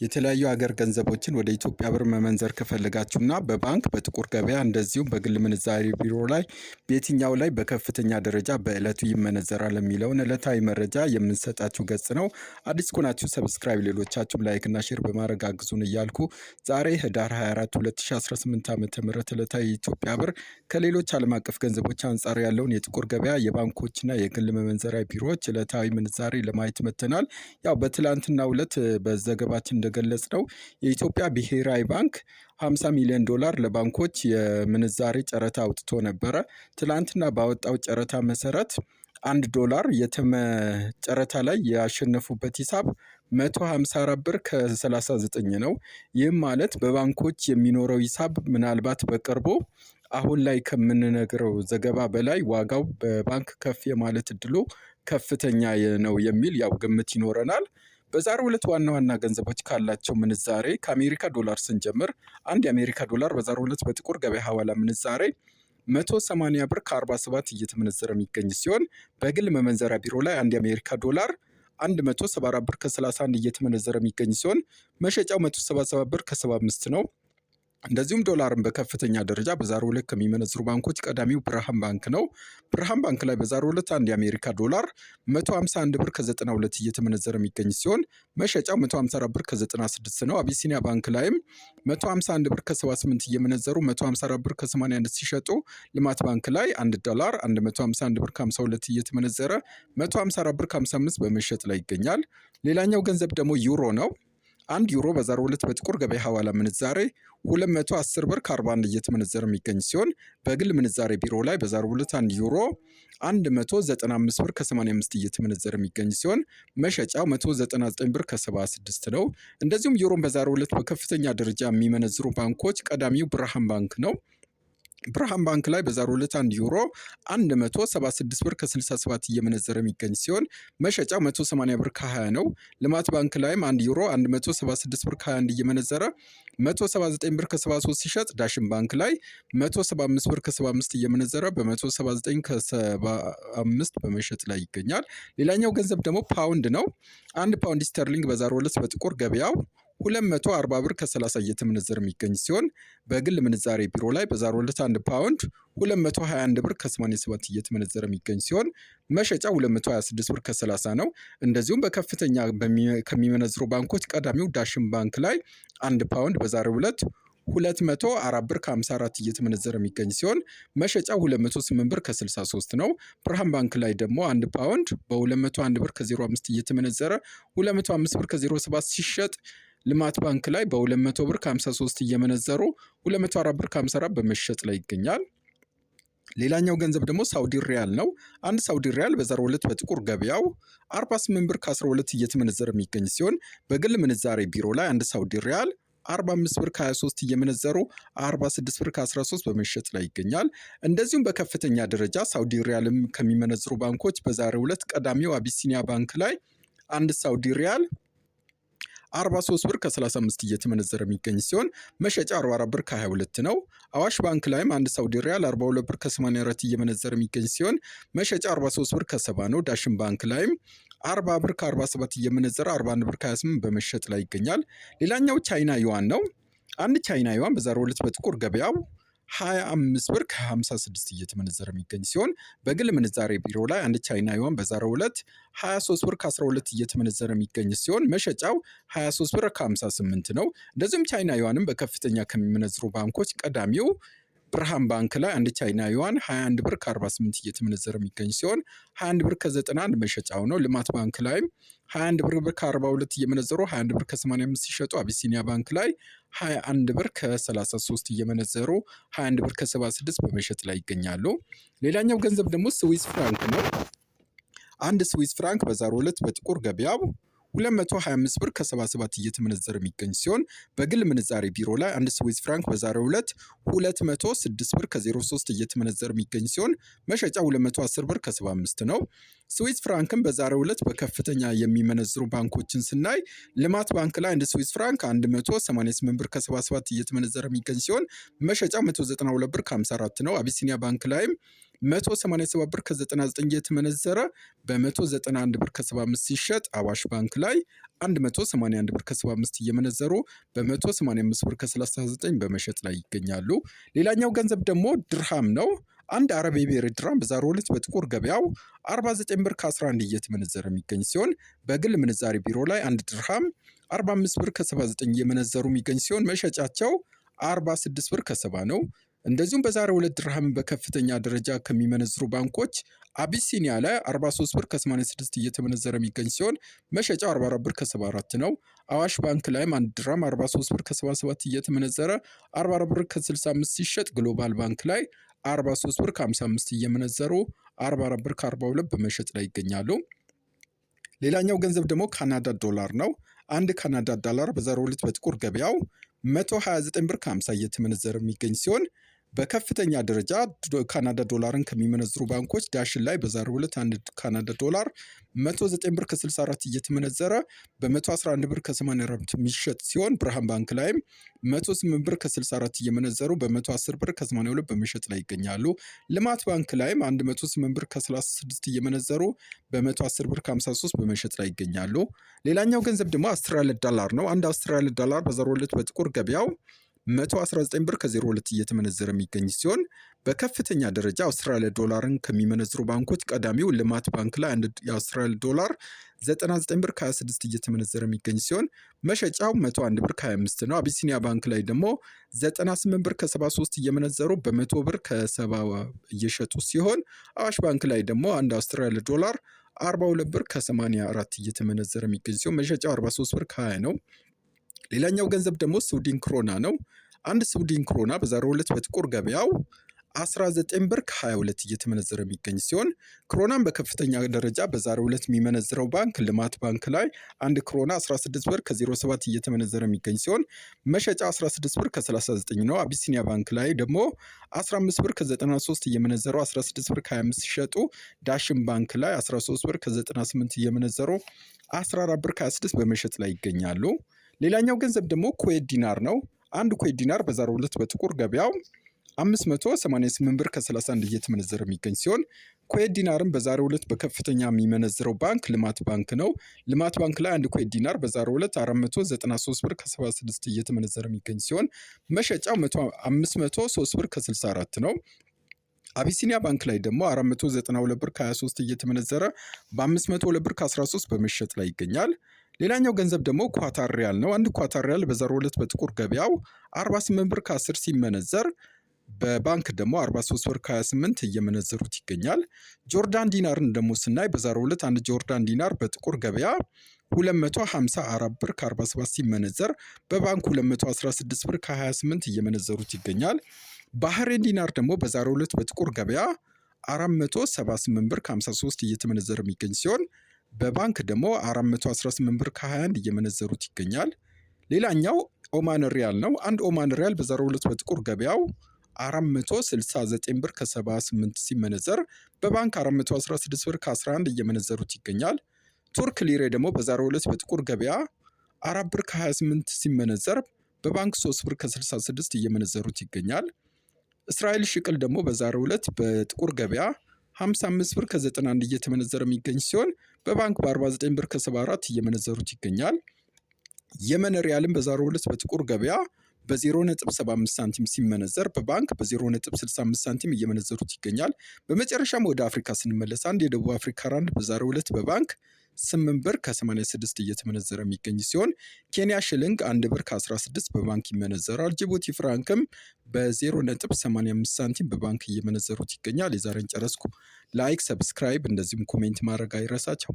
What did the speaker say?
የተለያዩ ሀገር ገንዘቦችን ወደ ኢትዮጵያ ብር መመንዘር ከፈለጋችሁና በባንክ በጥቁር ገበያ እንደዚሁም በግል ምንዛሬ ቢሮ ላይ በየትኛው ላይ በከፍተኛ ደረጃ በዕለቱ ይመነዘራል የሚለውን ዕለታዊ መረጃ የምንሰጣችሁ ገጽ ነው። አዲስ ከሆናችሁ ሰብስክራይብ፣ ሌሎቻችሁም ላይክ እና ሼር በማድረግ አግዙን እያልኩ ዛሬ ህዳር 24 2018 ዓ.ም ዕለታዊ የኢትዮጵያ ብር ከሌሎች ዓለም አቀፍ ገንዘቦች አንጻር ያለውን የጥቁር ገበያ የባንኮችና የግል መመንዘሪያ ቢሮዎች ዕለታዊ ምንዛሬ ለማየት መጥተናል። ያው በትላንትናው ዕለት በዘገባችን እንደገለጽነው የኢትዮጵያ ብሔራዊ ባንክ 50 ሚሊዮን ዶላር ለባንኮች የምንዛሬ ጨረታ አውጥቶ ነበረ። ትላንትና ባወጣው ጨረታ መሰረት $1 ጨረታ ላይ ያሸነፉበት ሂሳብ 154 ብር ከ39 ነው። ይህም ማለት በባንኮች የሚኖረው ሂሳብ ምናልባት በቅርቡ አሁን ላይ ከምንነግረው ዘገባ በላይ ዋጋው በባንክ ከፍ የማለት እድሉ ከፍተኛ ነው የሚል ያው ግምት ይኖረናል። በዛሬው ዕለት ዋና ዋና ገንዘቦች ካላቸው ምንዛሬ ከአሜሪካ ዶላር ስንጀምር አንድ የአሜሪካ ዶላር በዛሬው ዕለት በጥቁር ገበያ ሐዋላ ምንዛሬ 180 ብር ከ47 እየተመነዘረ የሚገኝ ሲሆን በግል መመንዘሪያ ቢሮ ላይ አንድ የአሜሪካ ዶላር 174 ብር ከ31 እየተመነዘረ የሚገኝ ሲሆን መሸጫው 177 ብር ከ75 ነው። እንደዚሁም ዶላርን በከፍተኛ ደረጃ በዛሬው ዕለት ከሚመነዝሩ ባንኮች ቀዳሚው ብርሃን ባንክ ነው። ብርሃን ባንክ ላይ በዛሬው ዕለት አንድ የአሜሪካ ዶላር 151 ብር ከ92 እየተመነዘረ የሚገኝ ሲሆን መሸጫው 154 ብር ከ96 ነው። አቢሲኒያ ባንክ ላይም 151 ብር ከ78 እየመነዘሩ 154 ብር ከ81 ሲሸጡ፣ ልማት ባንክ ላይ $1 151 ብር ከ52 እየተመነዘረ 154 ብር ከ55 በመሸጥ ላይ ይገኛል። ሌላኛው ገንዘብ ደግሞ ዩሮ ነው። አንድ ዩሮ በዛሬው ዕለት በጥቁር ገበያ ሐዋላ ምንዛሬ 210 ብር ከ41 እየተመነዘረ የሚገኝ ሲሆን በግል ምንዛሬ ቢሮ ላይ በዛሬው ዕለት አንድ ዩሮ 195 ብር ከ85 እየተመነዘረ የሚገኝ ሲሆን መሸጫው 199 ብር ከ76 ነው። እንደዚሁም ዩሮን በዛሬው ዕለት በከፍተኛ ደረጃ የሚመነዝሩ ባንኮች ቀዳሚው ብርሃን ባንክ ነው። ብርሃን ባንክ ላይ በዛሬው ዕለት አንድ ዩሮ 176 ብር ከ67 እየመነዘረ የሚገኝ ሲሆን መሸጫው 180 ብር ከ20 ነው። ልማት ባንክ ላይም አንድ ዩሮ 176 ብር ከ21 እየመነዘረ 179 ብር ከ73 ሲሸጥ፣ ዳሽን ባንክ ላይ 175 ብር ከ75 እየመነዘረ በ179 ከ75 በመሸጥ ላይ ይገኛል። ሌላኛው ገንዘብ ደግሞ ፓውንድ ነው። አንድ ፓውንድ ስተርሊንግ በዛሬው ዕለት በጥቁር ገበያው 240 ብር ከ30 እየተመነዘረ የሚገኝ ሲሆን በግል ምንዛሬ ቢሮ ላይ በዛሬው ዕለት አንድ ፓውንድ 221 ብር ከ87 እየተመነዘረ የሚገኝ ሲሆን መሸጫው 226 ብር ከ30 ነው። እንደዚሁም በከፍተኛ ከሚመነዝሩ ባንኮች ቀዳሚው ዳሽን ባንክ ላይ አንድ ፓውንድ በዛሬው ዕለት 204 ብር ከ54 እየተመነዘረ የሚገኝ ሲሆን መሸጫው 208 ብር ከ63 ነው። ብርሃን ባንክ ላይ ደግሞ አንድ ፓውንድ በ201 ብር ከ05 እየተመነዘረ 205 ብር ከ07 ሲሸጥ፣ ልማት ባንክ ላይ በ200 ብር ከ53 እየመነዘሩ 204 ብር ከ54 በመሸጥ ላይ ይገኛል። ሌላኛው ገንዘብ ደግሞ ሳውዲ ሪያል ነው። አንድ ሳውዲ ሪያል በዛሬው ዕለት በጥቁር ገበያው 48 ብር ከ12 እየተመነዘረ የሚገኝ ሲሆን በግል ምንዛሬ ቢሮ ላይ አንድ ሳውዲ ሪያል 45 ብር ከ23 እየመነዘሩ 46 ብር ከ13 በመሸጥ ላይ ይገኛል። እንደዚሁም በከፍተኛ ደረጃ ሳውዲ ሪያልም ከሚመነዝሩ ባንኮች በዛሬው ዕለት ቀዳሚው አቢሲኒያ ባንክ ላይ አንድ ሳውዲ ሪያል 43 ብር ከ35 እየተመነዘረ የሚገኝ ሲሆን መሸጫ 44 ብር ከ22 ነው። አዋሽ ባንክ ላይም አንድ ሳውዲ ሪያል 42 ብር ከ84 እየመነዘረ የሚገኝ ሲሆን መሸጫ 43 ብር ከ70 ነው። ዳሽን ባንክ ላይም 40 ብር ከ47 እየመነዘረ 41 ብር ከ28 በመሸጥ ላይ ይገኛል። ሌላኛው ቻይና ዩዋን ነው። አንድ ቻይና ዩዋን በዛሬው ዕለት በጥቁር ገበያው 25 ብር ከ56 እየተመነዘረ የሚገኝ ሲሆን በግል ምንዛሬ ቢሮ ላይ አንድ ቻይና ዩዋን በዛሬው ዕለት 23 ብር ከ12 እየተመነዘረ የሚገኝ ሲሆን መሸጫው 23 ብር ከ58 ነው። እንደዚሁም ቻይና ዩዋንም በከፍተኛ ከሚመነዝሩ ባንኮች ቀዳሚው ብርሃን ባንክ ላይ አንድ ቻይና ዩዋን 21 ብር ከ48 እየተመነዘረ የሚገኝ ሲሆን 21 ብር ከ91 መሸጫው ነው። ልማት ባንክ ላይም 21 ብር ከ42 እየመነዘሩ 21 ብር ከ85 ሲሸጡ፣ አቢሲኒያ ባንክ ላይ 21 ብር ከ33 እየመነዘሩ 21 ብር ከ76 በመሸጥ ላይ ይገኛሉ። ሌላኛው ገንዘብ ደግሞ ስዊስ ፍራንክ ነው። አንድ ስዊስ ፍራንክ በዛሬው ዕለት በጥቁር ገበያው 225 ብር ከ77 እየተመነዘረ የሚገኝ ሲሆን በግል ምንዛሬ ቢሮ ላይ አንድ ስዊስ ፍራንክ በዛሬው ዕለት 206 ብር ከ03 እየተመነዘረ የሚገኝ ሲሆን መሸጫ 210 ብር ከ75 ነው። ስዊስ ፍራንክን በዛሬው ዕለት በከፍተኛ የሚመነዝሩ ባንኮችን ስናይ ልማት ባንክ ላይ አንድ ስዊስ ፍራንክ 188 ብር ከ77 እየተመነዘረ የሚገኝ ሲሆን መሸጫ 192 ብር ከ54 ነው። አቢሲኒያ ባንክ ላይም 187 ብር ከ99 እየተመነዘረ በ191 ብር ከ75 ሲሸጥ አዋሽ ባንክ ላይ 181 ብር ከ75 እየመነዘሩ በ185 ብር ከ39 በመሸጥ ላይ ይገኛሉ። ሌላኛው ገንዘብ ደግሞ ድርሃም ነው። አንድ አረብ የብር ድርሃም በዛሬው ዕለት በጥቁር ገበያው 49 ብር ከ11 እየተመነዘረ የሚገኝ ሲሆን በግል ምንዛሬ ቢሮ ላይ አንድ ድርሃም 45 ብር ከ79 እየመነዘሩ የሚገኝ ሲሆን መሸጫቸው 46 ብር ከ70 ነው። እንደዚሁም በዛሬው ዕለት ድርሃምን በከፍተኛ ደረጃ ከሚመነዝሩ ባንኮች አቢሲኒያ ላይ 43 ብር ከ86 እየተመነዘረ የሚገኝ ሲሆን መሸጫው 44 ብር ከ74 ነው። አዋሽ ባንክ ላይም አንድ ድርሃም 43 ብር ከ77 እየተመነዘረ 44 ብር ከ65 ሲሸጥ ግሎባል ባንክ ላይ 43 ብር ከ55 እየመነዘሩ 44 ብር ከ42 በመሸጥ ላይ ይገኛሉ። ሌላኛው ገንዘብ ደግሞ ካናዳ ዶላር ነው። አንድ ካናዳ ዶላር በዛሬው ዕለት በጥቁር ገበያው 129 ብር ከ50 እየተመነዘረ የሚገኝ ሲሆን በከፍተኛ ደረጃ ካናዳ ዶላርን ከሚመነዝሩ ባንኮች ዳሽን ላይ በዛሬው ዕለት አንድ ካናዳ ዶላር 109 ብር ከ64 እየተመነዘረ በ111 ብር ከ84 የሚሸጥ ሲሆን ብርሃን ባንክ ላይም 108 ብር ከ64 እየመነዘሩ በ110 ብር ከ82 በመሸጥ ላይ ይገኛሉ። ልማት ባንክ ላይም 108 ብር ከ36 እየመነዘሩ በ110 ብር ከ53 በመሸጥ ላይ ይገኛሉ። ሌላኛው ገንዘብ ደግሞ አውስትራሊያ ዶላር ነው። አንድ አውስትራሊያ ዶላር በዛሬው ዕለት በጥቁር ገበያው 119 ብር ከ02 እየተመነዘረ የሚገኝ ሲሆን በከፍተኛ ደረጃ አውስትራሊያ ዶላርን ከሚመነዝሩ ባንኮች ቀዳሚው ልማት ባንክ ላይ አንድ የአውስትራሊያ ዶላር 99 ብር ከ26 እየተመነዘረ የሚገኝ ሲሆን መሸጫው 101 ብር ከ25 ነው። አቢሲኒያ ባንክ ላይ ደግሞ 98 ብር ከ73 እየመነዘሩ በ100 ብር ከ70 እየሸጡ ሲሆን አዋሽ ባንክ ላይ ደግሞ አንድ አውስትራሊያ ዶላር 42 ብር ከ84 እየተመነዘረ የሚገኝ ሲሆን መሸጫው 43 ብር ከ20 ነው። ሌላኛው ገንዘብ ደግሞ ስዊድን ክሮና ነው። አንድ ስዊድን ክሮና በዛሬው ዕለት በጥቁር ገበያው 19 ብር ከ22 እየተመነዘረ የሚገኝ ሲሆን ክሮናን በከፍተኛ ደረጃ በዛሬው ዕለት የሚመነዝረው ባንክ ልማት ባንክ ላይ አንድ ክሮና 16 ብር ከ07 እየተመነዘረ የሚገኝ ሲሆን መሸጫ 16 ብር ከ39 ነው። አቢሲኒያ ባንክ ላይ ደግሞ 15 ብር ከ93 እየመነዘሩ 16 ብር ከ25 ሲሸጡ ዳሽን ባንክ ላይ 13 ብር ከ98 እየመነዘሩ 14 ብር ከ26 በመሸጥ ላይ ይገኛሉ። ሌላኛው ገንዘብ ደግሞ ኩዌት ዲናር ነው። አንድ ኩዌት ዲናር በዛሬው ዕለት በጥቁር ገበያው 588 ብር ከ31 እየተመነዘረ የሚገኝ ሲሆን ኩዌት ዲናርን በዛሬው ዕለት በከፍተኛ የሚመነዝረው ባንክ ልማት ባንክ ነው። ልማት ባንክ ላይ አንድ ኩዌት ዲናር በዛሬው ዕለት 493 ብር ከ76 እየተመነዘረ የሚገኝ ሲሆን መሸጫው 503 ብር ከ64 ነው። አቢሲኒያ ባንክ ላይ ደግሞ 492 ብር ከ23 እየተመነዘረ በ502 ብር ከ13 በመሸጥ ላይ ይገኛል። ሌላኛው ገንዘብ ደግሞ ኳታር ሪያል ነው። አንድ ኳታር ሪያል በዛሬው ዕለት በጥቁር ገበያው 48 ብር ከ10 ሲመነዘር በባንክ ደግሞ 43 ብር ከ28 እየመነዘሩት ይገኛል። ጆርዳን ዲናርን ደግሞ ስናይ በዛሬው ዕለት አንድ ጆርዳን ዲናር በጥቁር ገበያ 254 ብር ከ47 ሲመነዘር በባንክ 216 ብር ከ28 እየመነዘሩት ይገኛል። ባህሬን ዲናር ደግሞ በዛሬው ዕለት በጥቁር ገበያ 478 ብር ከ53 እየተመነዘረ የሚገኝ ሲሆን በባንክ ደግሞ 418 ብር ከ21 እየመነዘሩት ይገኛል። ሌላኛው ኦማን ሪያል ነው። አንድ ኦማን ሪያል በዛሬው ዕለት በጥቁር ገበያው 469 ብር ከ78 ሲመነዘር በባንክ 416 ብር ከ11 እየመነዘሩት ይገኛል። ቱርክ ሊሬ ደግሞ በዛሬው ዕለት በጥቁር ገበያ 4 ብር ከ28 ሲመነዘር በባንክ 3 ብር ከ66 እየመነዘሩት ይገኛል። እስራኤል ሽቅል ደግሞ በዛሬው ዕለት በጥቁር ገበያ 55 ብር ከ91 እየተመነዘረ የሚገኝ ሲሆን በባንክ በ49 ብር ከ74 እየመነዘሩት ይገኛል። የመን ሪያልም በዛሬው ዕለት በጥቁር ገበያ በ0.75 ሳንቲም ሲመነዘር በባንክ በ0.65 ሳንቲም እየመነዘሩት ይገኛል። በመጨረሻም ወደ አፍሪካ ስንመለስ አንድ የደቡብ አፍሪካ ራንድ በዛሬው ዕለት በባንክ 8 ብር ከ86 እየተመነዘረ የሚገኝ ሲሆን ኬንያ ሽልንግ 1 ብር ከ16 በባንክ ይመነዘራል። ጅቡቲ ፍራንክም በ0.85 ሳንቲም በባንክ እየመነዘሩት ይገኛል። የዛሬን ጨረስኩ። ላይክ፣ ሰብስክራይብ እንደዚሁም ኮሜንት ማድረግ አይረሳቸው።